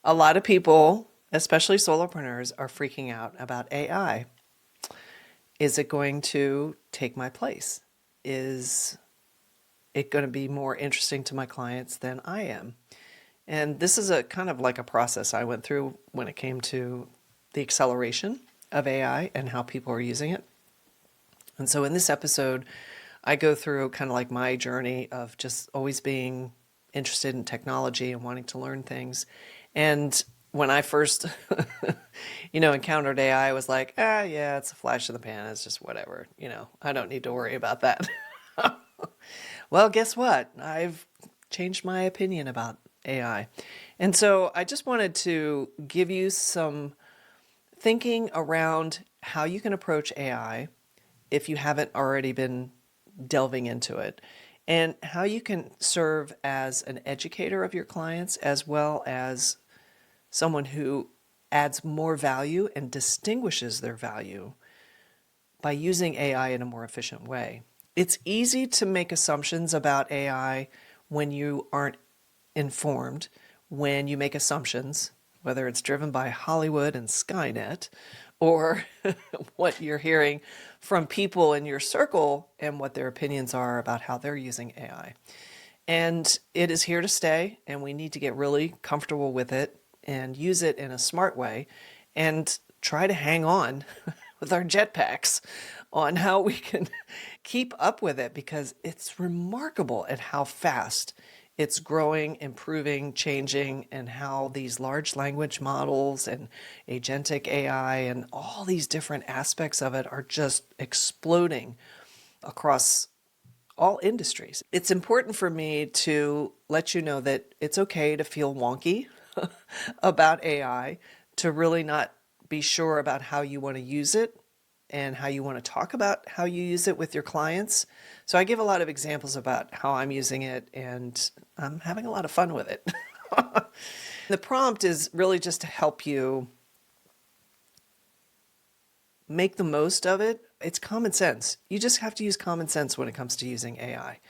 A lot of people, especially solopreneurs, are freaking out about AI. Is it going to take my place? Is it going to be more interesting to my clients than I am? And this is a kind of like a process I went through when it came to the acceleration of AI and how people are using it. And so in this episode, I go through kind of like my journey of just always being interested in technology and wanting to learn things. And when I first, encountered AI, I was like, yeah, it's a flash in the pan. It's just whatever. I don't need to worry about that. Well, guess what? I've changed my opinion about AI. And so I just wanted to give you some thinking around how you can approach AI if you haven't already been delving into it, and how you can serve as an educator of your clients as well as someone who adds more value and distinguishes their value by using AI in a more efficient way. It's easy to make assumptions about AI when you aren't informed, when you make assumptions, whether it's driven by Hollywood and Skynet or what you're hearing from people in your circle and what their opinions are about how they're using AI. And it is here to stay, and we need to get really comfortable with it and use it in a smart way and try to hang on with our jetpacks on how we can keep up with it, because it's remarkable at how fast it's growing, improving, changing, and how these large language models and agentic AI and all these different aspects of it are just exploding across all industries. It's important for me to let you know that it's okay to feel wonky about AI, to really not be sure about how you want to use it and how you want to talk about how you use it with your clients. So I give a lot of examples about how I'm using it, and I'm having a lot of fun with it. The prompt is really just to help you make the most of it. It's common sense. You just have to use common sense when it comes to using AI.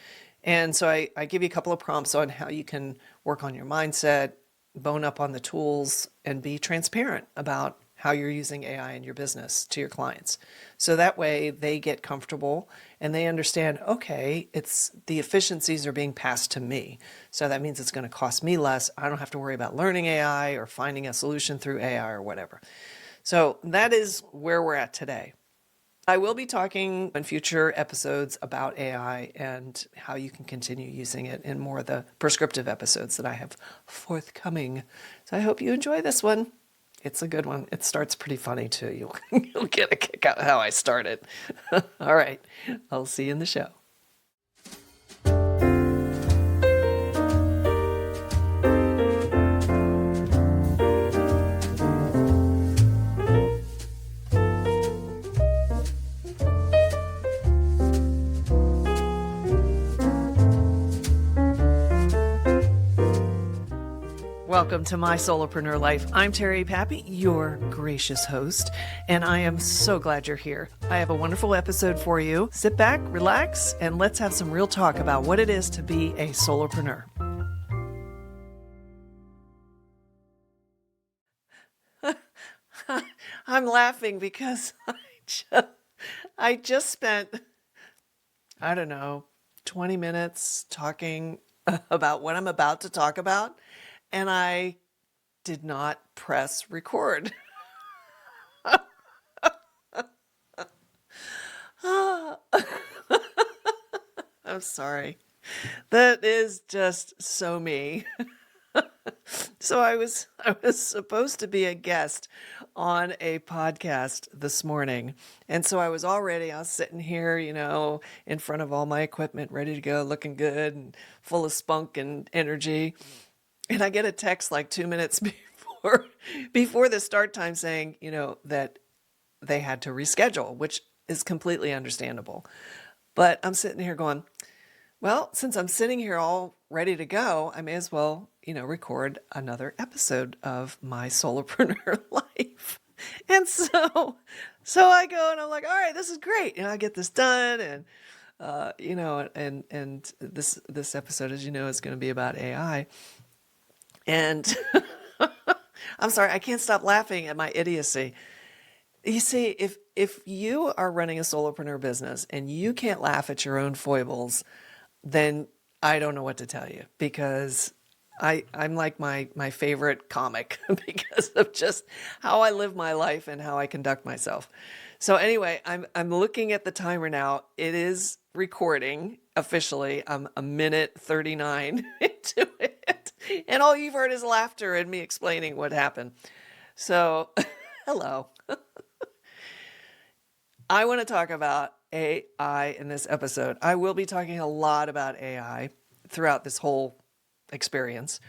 And so I give you a couple of prompts on how you can work on your mindset, bone up on the tools, and be transparent about how you're using AI in your business to your clients. So that way they get comfortable and they understand, okay, it's the efficiencies are being passed to me. So that means it's going to cost me less. I don't have to worry about learning AI or finding a solution through AI or whatever. So that is where we're at today. I will be talking in future episodes about AI and how you can continue using it in more of the prescriptive episodes that I have forthcoming. So I hope you enjoy this one. It's a good one. It starts pretty funny too. You'll get a kick out how I started. All right. I'll see you in the show. Welcome to My Solopreneur Life. I'm Terry Pappy, your gracious host, and I am so glad you're here. I have a wonderful episode for you. Sit back, relax, and let's have some real talk about what it is to be a solopreneur. I'm laughing because I just spent, 20 minutes talking about what I'm about to talk about, and I did not press record. I'm sorry. That is just so me. So I was supposed to be a guest on a podcast this morning. And so I was sitting here, in front of all my equipment, ready to go, looking good and full of spunk and energy. And I get a text like 2 minutes before the start time saying, that they had to reschedule, which is completely understandable. But I'm sitting here going, well, since I'm sitting here all ready to go, I may as well, record another episode of My Solopreneur Life. And so I go and I'm like, all right, this is great. I get this done. And, and this episode, as you know, is going to be about AI. And I'm sorry, I can't stop laughing at my idiocy. You see, if you are running a solopreneur business and you can't laugh at your own foibles, then I don't know what to tell you, because I'm like my favorite comic because of just how I live my life and how I conduct myself. So anyway, I'm looking at the timer now. It is recording officially. I'm a minute 39 into it. And all you've heard is laughter and me explaining what happened. So hello. I want to talk about AI in this episode. I will be talking a lot about AI throughout this whole experience.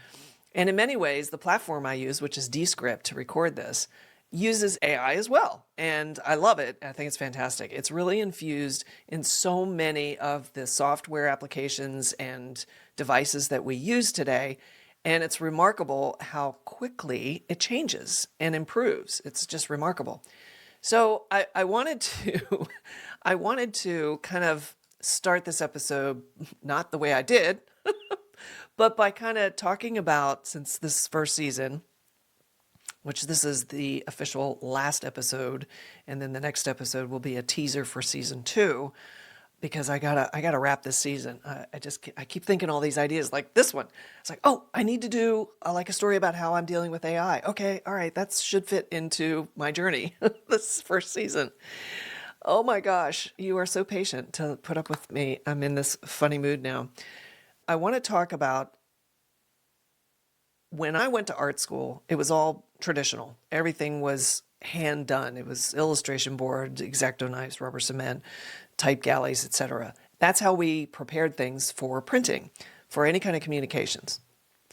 And in many ways, the platform I use, which is Descript to record this, uses AI as well. And I love it. I think it's fantastic. It's really infused in so many of the software applications and devices that we use today. And it's remarkable how quickly it changes and improves. It's just remarkable. So I wanted to I wanted to kind of start this episode not the way I did, but by kind of talking about, since this first season, which this is the official last episode, and then the next episode will be a teaser for season 2, because I gotta wrap this season. I keep thinking all these ideas like this one. It's like, oh, I need to do like a story about how I'm dealing with AI. Okay, all right, that should fit into my journey this first season. Oh my gosh, you are so patient to put up with me. I'm in this funny mood now. I want to talk about when I went to art school. It was all traditional. Everything was hand done. It was illustration board, X-Acto knives, rubber cement, type galleys, etc. That's how we prepared things for printing, for any kind of communications.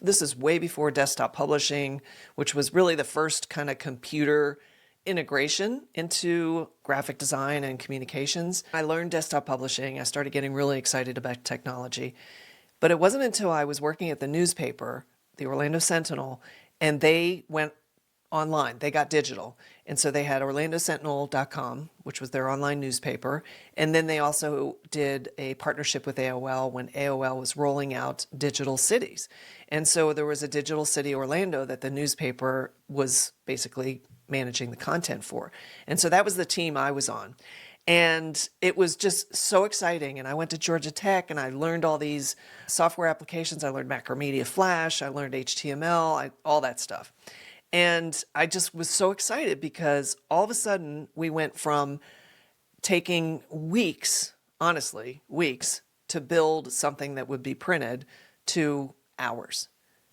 This is way before desktop publishing, which was really the first kind of computer integration into graphic design and communications. I learned desktop publishing. I started getting really excited about technology. But it wasn't until I was working at the newspaper, the Orlando Sentinel, and they went online. They got digital. And so they had orlandosentinel.com, which was their online newspaper. And then they also did a partnership with AOL when AOL was rolling out digital cities. And so there was a digital city Orlando that the newspaper was basically managing the content for. And so that was the team I was on. And it was just so exciting. And I went to Georgia Tech and I learned all these software applications. I learned Macromedia Flash, I learned HTML, all that stuff. And I just was so excited because all of a sudden we went from taking weeks, honestly, weeks, to build something that would be printed to hours.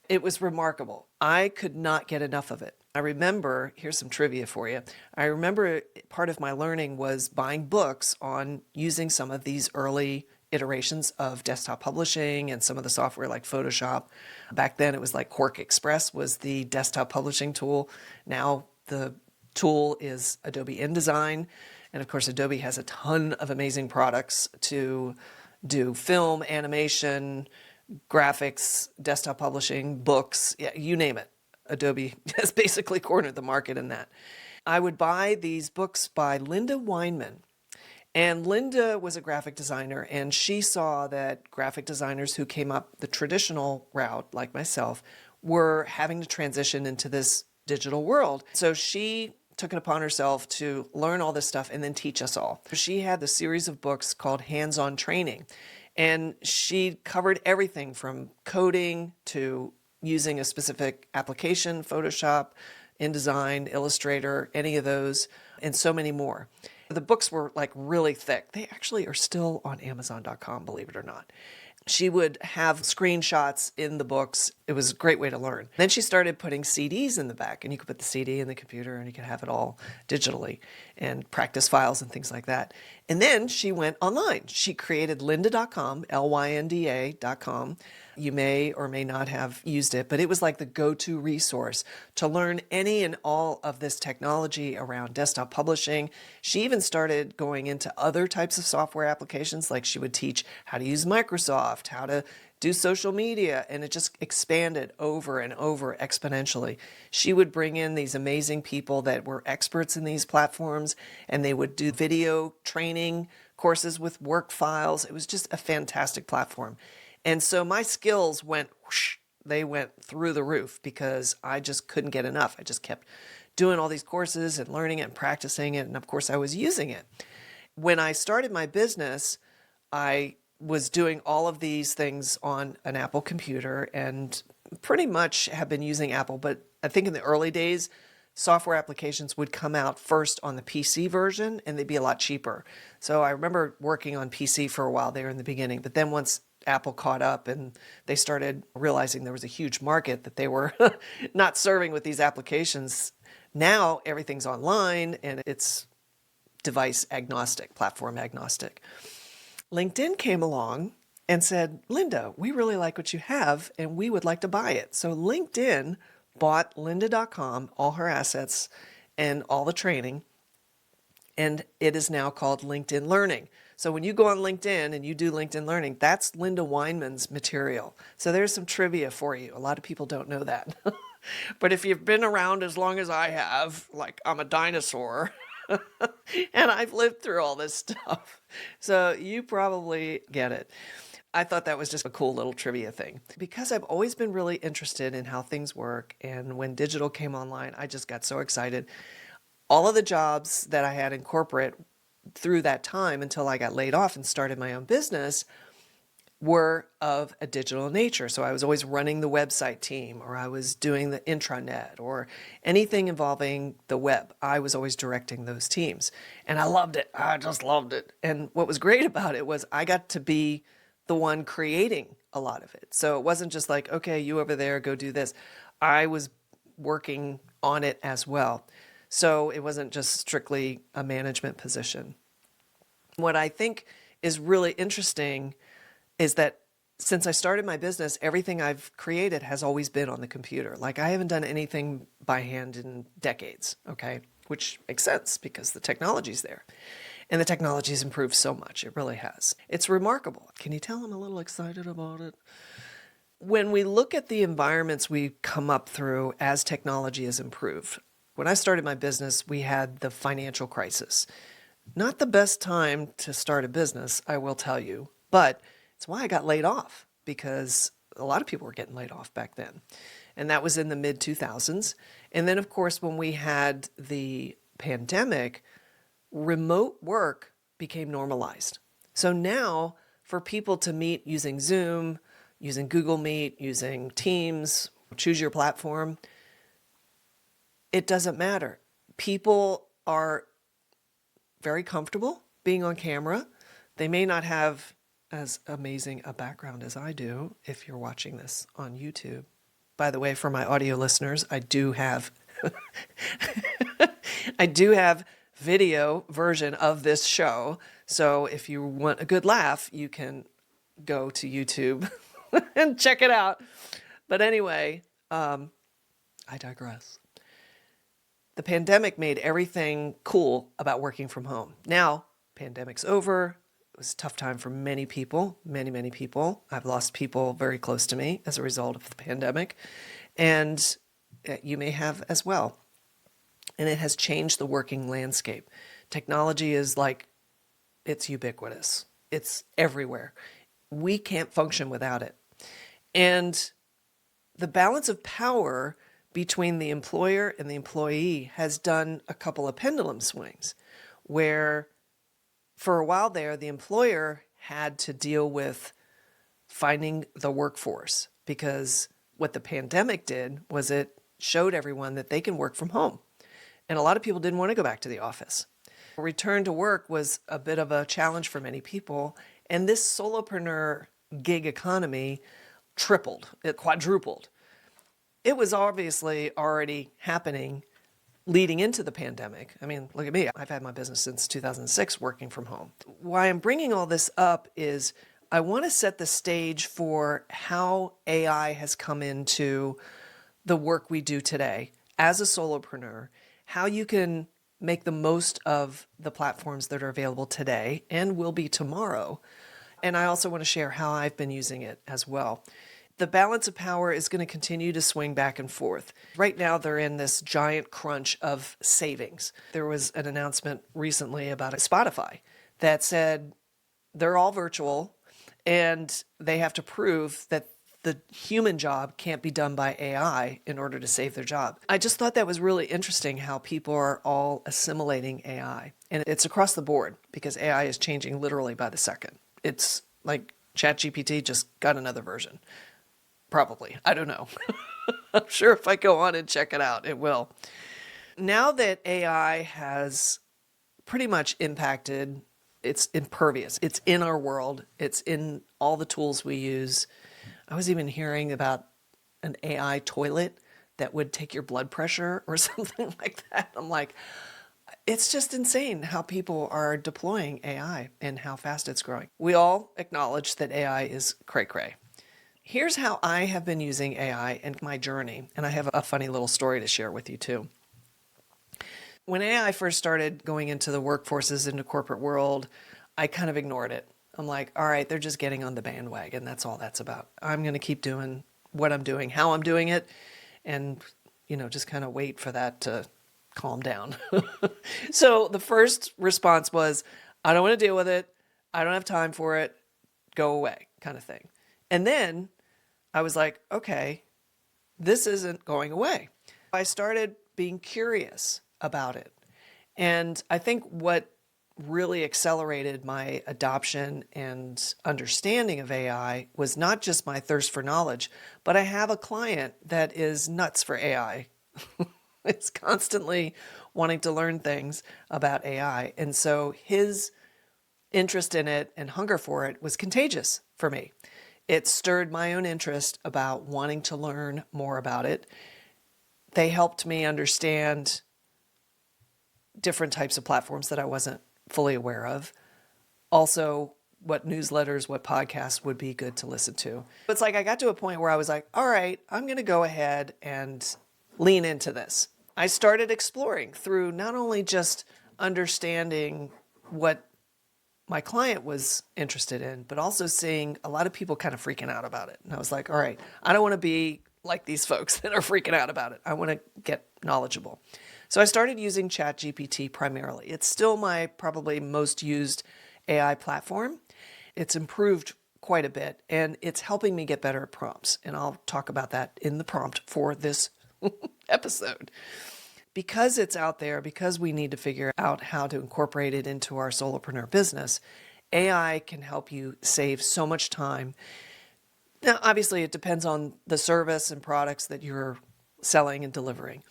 It was remarkable. I could not get enough of it. I remember, here's some trivia for you. I remember part of my learning was buying books on using some of these early iterations of desktop publishing and some of the software like Photoshop. Back then it was like Quark Express was the desktop publishing tool. Now the tool is Adobe InDesign. And of course, Adobe has a ton of amazing products to do film, animation, graphics, desktop publishing, books, yeah, you name it. Adobe has basically cornered the market in that. I would buy these books by Linda Weinman. And Linda was a graphic designer, and she saw that graphic designers who came up the traditional route, like myself, were having to transition into this digital world. So she took it upon herself to learn all this stuff and then teach us all. She had the series of books called Hands-On Training, and she covered everything from coding to using a specific application, Photoshop, InDesign, Illustrator, any of those, and so many more. The books were like really thick. They actually are still on Amazon.com, believe it or not. She would have screenshots in the books. It was a great way to learn. Then she started putting CDs in the back, and you could put the CD in the computer and you could have it all digitally and practice files and things like that. And then she went online. She created lynda.com, lynda.com. You may or may not have used it, but it was like the go-to resource to learn any and all of this technology around desktop publishing. She even started going into other types of software applications, like she would teach how to use Microsoft, how to do social media, and it just expanded over and over exponentially. She would bring in these amazing people that were experts in these platforms, and they would do video training courses with work files. It was just a fantastic platform. And so my skills went whoosh, they went through the roof because I just couldn't get enough. I just kept doing all these courses and learning it and practicing it. And of course, I was using it. When I started my business, I was doing all of these things on an Apple computer and pretty much have been using Apple. But I think in the early days, software applications would come out first on the PC version and they'd be a lot cheaper. So I remember working on PC for a while there in the beginning. But then once Apple caught up and they started realizing there was a huge market that they were not serving with these applications, now everything's online and it's device agnostic, platform agnostic. LinkedIn came along and said, Linda, we really like what you have and we would like to buy it. So LinkedIn bought lynda.com, all her assets and all the training, and it is now called LinkedIn Learning. So when you go on LinkedIn and you do LinkedIn Learning, that's Linda Weinman's material. So there's some trivia for you. A lot of people don't know that. But if you've been around as long as I have, like I'm a dinosaur, and I've lived through all this stuff, so you probably get it. I thought that was just a cool little trivia thing. Because I've always been really interested in how things work, and when digital came online, I just got so excited. All of the jobs that I had in corporate through that time until I got laid off and started my own business were of a digital nature. So I was always running the website team, or I was doing the intranet, or anything involving the web. I was always directing those teams. And I loved it. I just loved it. And what was great about it was I got to be the one creating a lot of it. So it wasn't just like, okay, you over there, go do this. I was working on it as well. So it wasn't just strictly a management position. What I think is really interesting is that since I started my business, everything I've created has always been on the computer. Like I haven't done anything by hand in decades, okay? Which makes sense because the technology's there. And the technology's improved so much. It really has. It's remarkable. Can you tell I'm a little excited about it? When we look at the environments we come up through as technology has improved, when I started my business, we had the financial crisis. Not the best time to start a business, I will tell you, but it's why I got laid off, because a lot of people were getting laid off back then. And that was in the mid-2000s. And then, of course, when we had the pandemic, remote work became normalized. So now for people to meet using Zoom, using Google Meet, using Teams, choose your platform, it doesn't matter. People are very comfortable being on camera. They may not have as amazing a background as I do if you're watching this on YouTube. By the way, for my audio listeners, I do have video version of this show. So if you want a good laugh, you can go to YouTube and check it out. But anyway, I digress. The pandemic made everything cool about working from home. Now, pandemic's over. It was a tough time for many people, many people. I've lost people very close to me as a result of the pandemic, and you may have as well. And it has changed the working landscape. Technology is like, it's ubiquitous. It's everywhere. We can't function without it. And the balance of power between the employer and the employee has done a couple of pendulum swings where for a while there, the employer had to deal with finding the workforce, because what the pandemic did was it showed everyone that they can work from home. And a lot of people didn't want to go back to the office. Return to work was a bit of a challenge for many people. And this solopreneur gig economy tripled, it quadrupled. It was obviously already happening leading into the pandemic. I mean, look at me. I've had my business since 2006 working from home. Why I'm bringing all this up is I want to set the stage for how AI has come into the work we do today as a solopreneur, how you can make the most of the platforms that are available today and will be tomorrow. And I also want to share how I've been using it as well. The balance of power is going to continue to swing back and forth. Right now, they're in this giant crunch of savings. There was an announcement recently about Spotify that said they're all virtual and they have to prove that the human job can't be done by AI in order to save their job. I just thought that was really interesting how people are all assimilating AI. And it's across the board because AI is changing literally by the second. It's like ChatGPT just got another version. Probably. I don't know. I'm sure if I go on and check it out, it will. Now that AI has pretty much impacted, it's impervious. It's in our world. It's in all the tools we use. I was even hearing about an AI toilet that would take your blood pressure or something like that. I'm like, it's just insane how people are deploying AI and how fast it's growing. We all acknowledge that AI is cray-cray. Here's how I have been using AI in my journey, and I have a funny little story to share with you too. When AI first started going into the workforces, into corporate world, I kind of ignored it. I'm like, all right, they're just getting on the bandwagon. That's all that's about. I'm going to keep doing what I'm doing, how I'm doing it, and, just kind of wait for that to calm down. So the first response was, I don't want to deal with it. I don't have time for it. Go away, kind of thing. And then I was like, okay, this isn't going away. I started being curious about it. And I think what really accelerated my adoption and understanding of AI was not just my thirst for knowledge, but I have a client that is nuts for AI. It's constantly wanting to learn things about AI. And so his interest in it and hunger for it was contagious for me. It stirred my own interest about wanting to learn more about it. They helped me understand different types of platforms that I wasn't fully aware of. Also, what newsletters, what podcasts would be good to listen to. It's like I got to a point where I was like, all right, I'm going to go ahead and lean into this. I started exploring through not only just understanding what my client was interested in, but also seeing a lot of people kind of freaking out about it. And I was like, all right, I don't want to be like these folks that are freaking out about it. I want to get knowledgeable. So I started using ChatGPT primarily. It's still my probably most used AI platform. It's improved quite a bit, and it's helping me get better at prompts. And I'll talk about that in the prompt for this episode. Because it's out there, because we need to figure out how to incorporate it into our solopreneur business, AI can help you save so much time. Now, obviously, it depends on the service and products that you're selling and delivering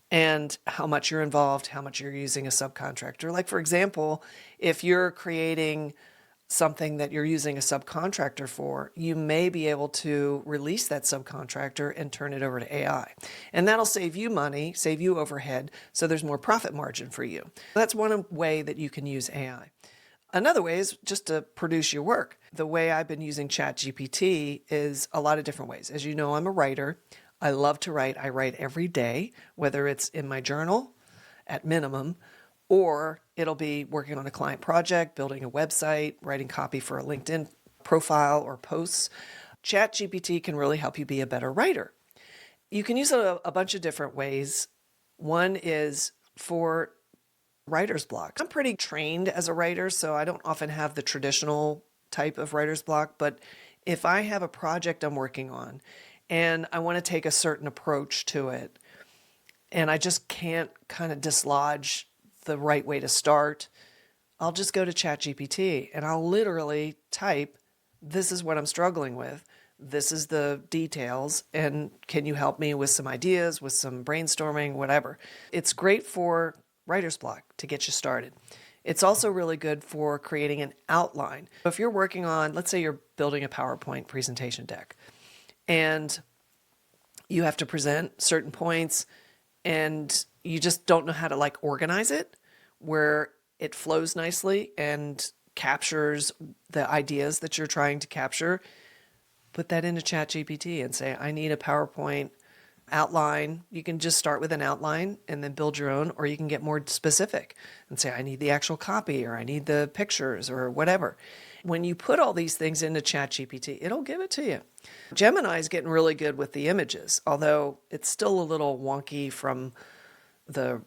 and how much you're involved, how much you're using a subcontractor. Like, for example, if you're creating something that you're using a subcontractor for, you may be able to release that subcontractor and turn it over to AI. And that'll save you money, save you overhead, so there's more profit margin for you. That's one way that you can use AI. Another way is just to produce your work. The way I've been using ChatGPT is a lot of different ways. As you know, I'm a writer. I love to write. I write every day, whether it's in my journal at minimum, or it'll be working on a client project, building a website, writing copy for a LinkedIn profile or posts. ChatGPT can really help you be a better writer. You can use it a bunch of different ways. One is for writer's block. I'm pretty trained as a writer, so I don't often have the traditional type of writer's block, but if I have a project I'm working on and I want to take a certain approach to it, and I just can't kind of dislodge the right way to start, I'll just go to ChatGPT and I'll literally type, this is what I'm struggling with. This is the details. And can you help me with some ideas, with some brainstorming, whatever. It's great for writer's block to get you started. It's also really good for creating an outline. If you're working on, let's say you're building a PowerPoint presentation deck and you have to present certain points and you just don't know how to organize it where it flows nicely and captures the ideas that you're trying to capture, put that into ChatGPT and say, I need a PowerPoint outline. You can just start with an outline and then build your own, or you can get more specific and say, I need the actual copy, or I need the pictures, or whatever. When you put all these things into ChatGPT, it'll give it to you. Gemini is getting really good with the images, although it's still a little wonky from the,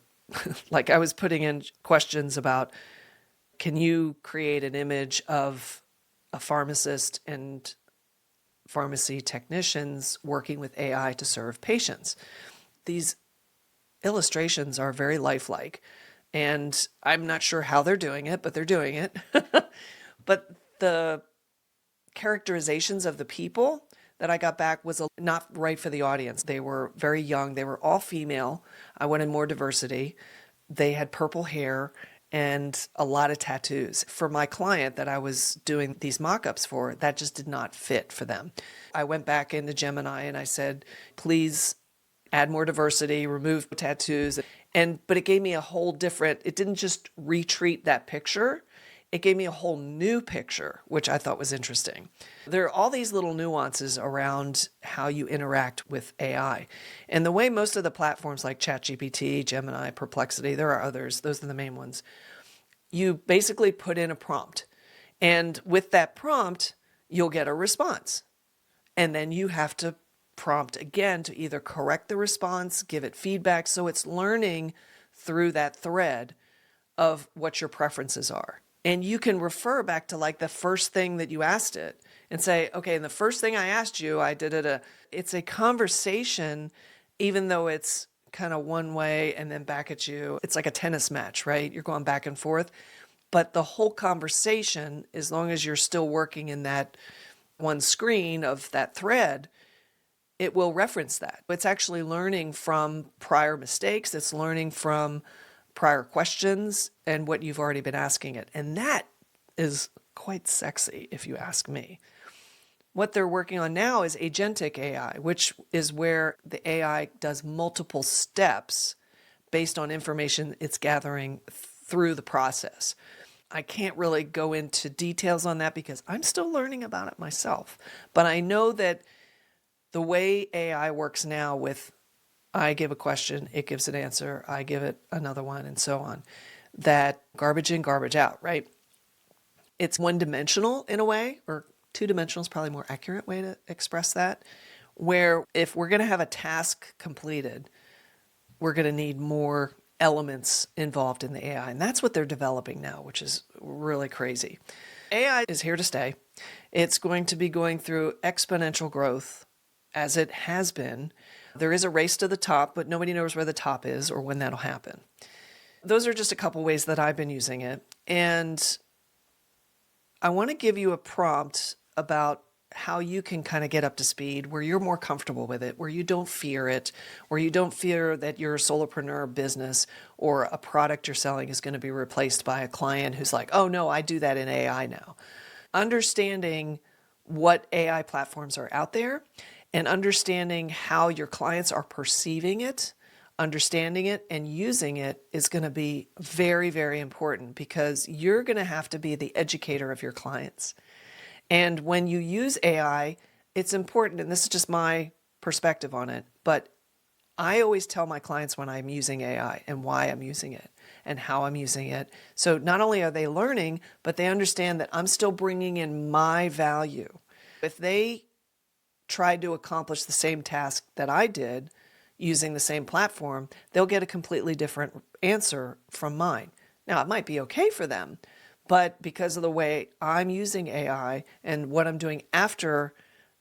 like I was putting in questions about, can you create an image of a pharmacist and pharmacy technicians working with AI to serve patients. These illustrations are very lifelike, and I'm not sure how they're doing it, but they're doing it. But the characterizations of the people that I got back was not right for the audience. They were very young. They were all female. I wanted more diversity. They had purple hair and a lot of tattoos. For my client that I was doing these mock-ups for, that just did not fit for them. I went back into Gemini and I said, please add more diversity, remove tattoos. But it gave me a whole different, it didn't just retreat that picture. It gave me a whole new picture, which I thought was interesting. There are all these little nuances around how you interact with AI. And the way most of the platforms like ChatGPT, Gemini, Perplexity, there are others, those are the main ones. You basically put in a prompt. And with that prompt, you'll get a response. And then you have to prompt again to either correct the response, give it feedback. So it's learning through that thread of what your preferences are. And you can refer back to like the first thing that you asked it and say, okay, and the first thing I asked you, I did it. It's a conversation, even though it's kind of one way and then back at you. It's like a tennis match, right? You're going back and forth. But the whole conversation, as long as you're still working in that one screen of that thread, it will reference that. It's actually learning from prior mistakes. It's learning from prior questions and what you've already been asking it. And that is quite sexy, if you ask me. What they're working on now is agentic AI, which is where the AI does multiple steps based on information it's gathering through the process. I can't really go into details on that because I'm still learning about it myself. But I know that the way AI works now with I give a question, it gives an answer, I give it another one, and so on. That garbage in, garbage out, right? It's one-dimensional in a way, or two-dimensional is probably a more accurate way to express that, where if we're going to have a task completed, we're going to need more elements involved in the AI. And that's what they're developing now, which is really crazy. AI is here to stay. It's going to be going through exponential growth as it has been. There is a race to the top, but nobody knows where the top is or when that'll happen. Those are just a couple ways that I've been using it. And I want to give you a prompt about how you can kind of get up to speed, where you're more comfortable with it, where you don't fear it, where you don't fear that your solopreneur business or a product you're selling is going to be replaced by a client who's like, oh no, I do that in AI now. Understanding what AI platforms are out there and understanding how your clients are perceiving it, understanding it, and using it is going to be very, very important because you're going to have to be the educator of your clients. And when you use AI, it's important, and this is just my perspective on it, but I always tell my clients when I'm using AI and why I'm using it and how I'm using it. So not only are they learning, but they understand that I'm still bringing in my value. If they tried to accomplish the same task that I did using the same platform, they'll get a completely different answer from mine. Now, it might be okay for them, but because of the way I'm using AI and what I'm doing after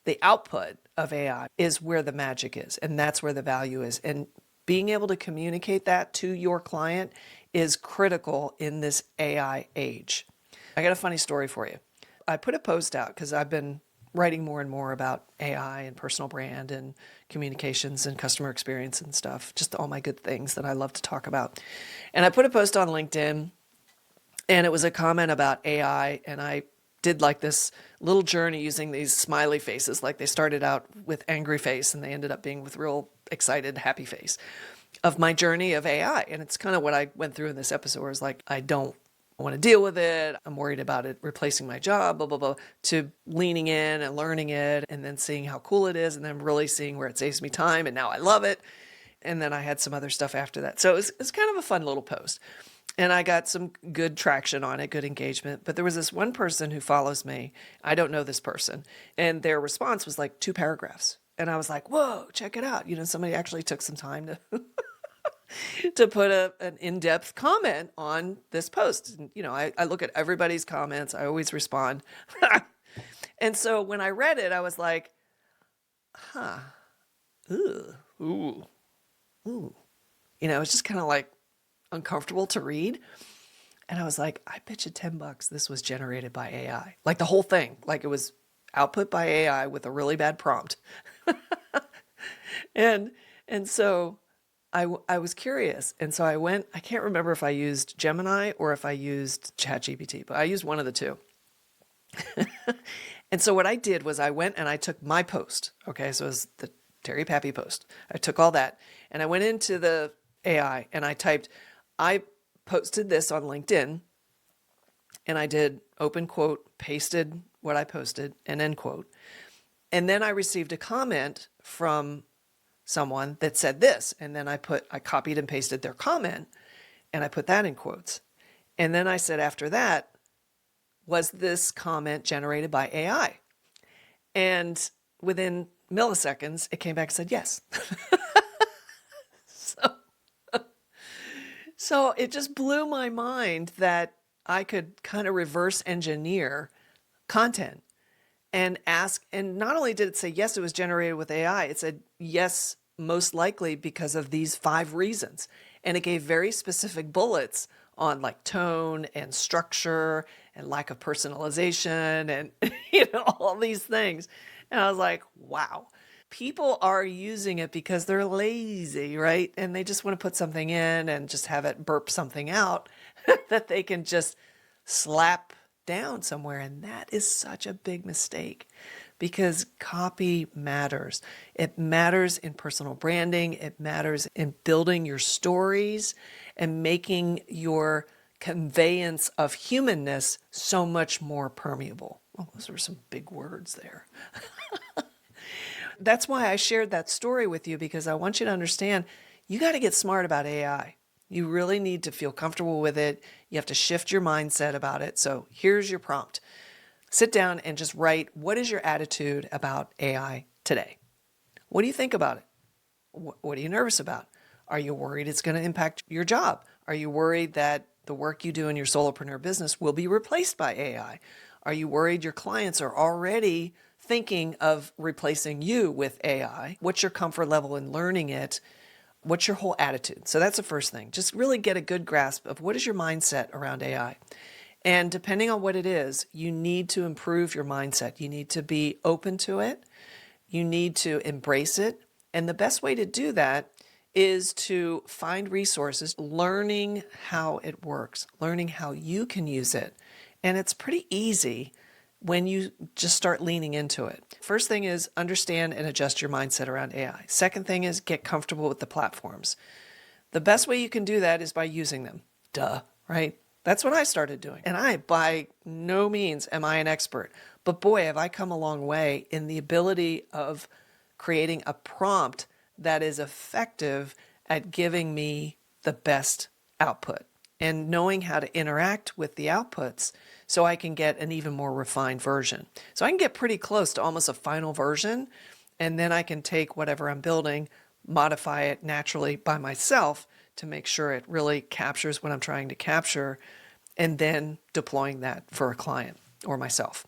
the output of AI is where the magic is, and that's where the value is. And being able to communicate that to your client is critical in this AI age. I got a funny story for you. I put a post out because I've been writing more and more about AI and personal brand and communications and customer experience and stuff, just all my good things that I love to talk about. And I put a post on LinkedIn, and it was a comment about AI, and I did like this little journey using these smiley faces. Like they started out with angry face and they ended up being with real excited, happy face of my journey of AI. And it's kind of what I went through in this episode, was like, I don't want to deal with it. I'm worried about it replacing my job, blah, blah, blah, to leaning in and learning it and then seeing how cool it is and then really seeing where it saves me time. And now I love it. And then I had some other stuff after that. So it's kind of a fun little post. And I got some good traction on it, good engagement. But there was this one person who follows me. I don't know this person. And their response was like 2 paragraphs. And I was like, whoa, check it out. You know, somebody actually took some time to to put an in-depth comment on this post. And, you know, I look at everybody's comments. I always respond. And so when I read it, I was like, ooh, ooh, ooh. You know, it's just kind of like uncomfortable to read. And I was like, I bet you $10 this was generated by AI. Like the whole thing, like it was output by AI with a really bad prompt. And so I was curious. And so I went, I can't remember if I used Gemini or if I used ChatGPT, but I used one of the two. And so what I did was I went and I took my post. Okay, so it was the Terry Pappy post. I took all that and I went into the AI and I typed, I posted this on LinkedIn, and I did open quote, pasted what I posted, and end quote. And then I received a comment from someone that said this, and then I copied and pasted their comment, and I put that in quotes. And then I said after that, was this comment generated by AI? And within milliseconds, it came back and said yes. So it just blew my mind that I could kind of reverse engineer content and ask. And not only did it say, yes, it was generated with AI, it said, yes, most likely because of these 5 reasons. And it gave very specific bullets on like tone and structure and lack of personalization and, all these things. And I was like, wow. People are using it because they're lazy, right? And they just want to put something in and just have it burp something out that they can just slap down somewhere. And that is such a big mistake because copy matters. It matters in personal branding. It matters in building your stories and making your conveyance of humanness so much more permeable. Well, those were some big words there. That's why I shared that story with you, because I want you to understand you got to get smart about AI. You really need to feel comfortable with it. You have to shift your mindset about it. So here's your prompt. Sit down and just write, what is your attitude about AI today? What do you think about it? What are you nervous about? Are you worried it's going to impact your job? Are you worried that the work you do in your solopreneur business will be replaced by AI? Are you worried your clients are already thinking of replacing you with AI? What's your comfort level in learning it? What's your whole attitude? So that's the first thing. Just really get a good grasp of what is your mindset around AI. And depending on what it is, you need to improve your mindset. You need to be open to it. You need to embrace it. And the best way to do that is to find resources, learning how it works, learning how you can use it. And it's pretty easy when you just start leaning into it. First thing is understand and adjust your mindset around AI. Second thing is get comfortable with the platforms. The best way you can do that is by using them. Duh, right? That's what I started doing. And I, by no means am I an expert, but boy, have I come a long way in the ability of creating a prompt that is effective at giving me the best output and knowing how to interact with the outputs so I can get an even more refined version. So I can get pretty close to almost a final version, and then I can take whatever I'm building, modify it naturally by myself to make sure it really captures what I'm trying to capture, and then deploying that for a client or myself.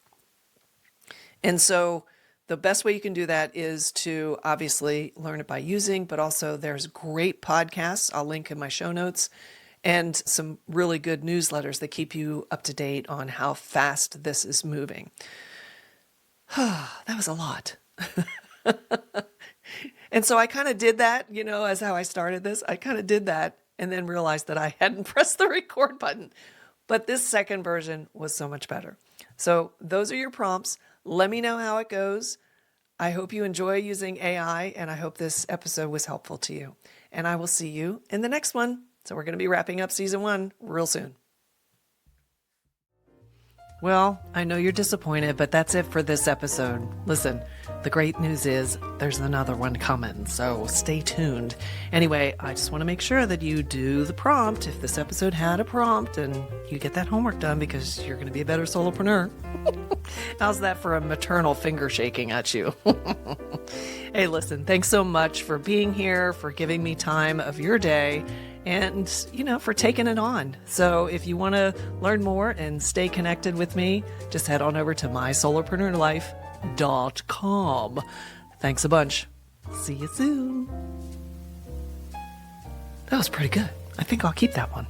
And so the best way you can do that is to obviously learn it by using, but also there's great podcasts I'll link in my show notes, and some really good newsletters that keep you up to date on how fast this is moving. That was a lot. And so I kind of did that, as how I started this. I kind of did that and then realized that I hadn't pressed the record button. But this second version was so much better. So those are your prompts. Let me know how it goes. I hope you enjoy using AI, and I hope this episode was helpful to you. And I will see you in the next one. So we're going to be wrapping up season 1 real soon. Well, I know you're disappointed, but that's it for this episode. Listen, the great news is there's another one coming, so stay tuned. Anyway, I just want to make sure that you do the prompt if this episode had a prompt, and you get that homework done because you're going to be a better solopreneur. How's that for a maternal finger shaking at you? Hey, listen, thanks so much for being here, for giving me time of your day, and, for taking it on. So if you want to learn more and stay connected with me, just head on over to mysolopreneurlife.com. Thanks a bunch. See you soon. That was pretty good. I think I'll keep that one.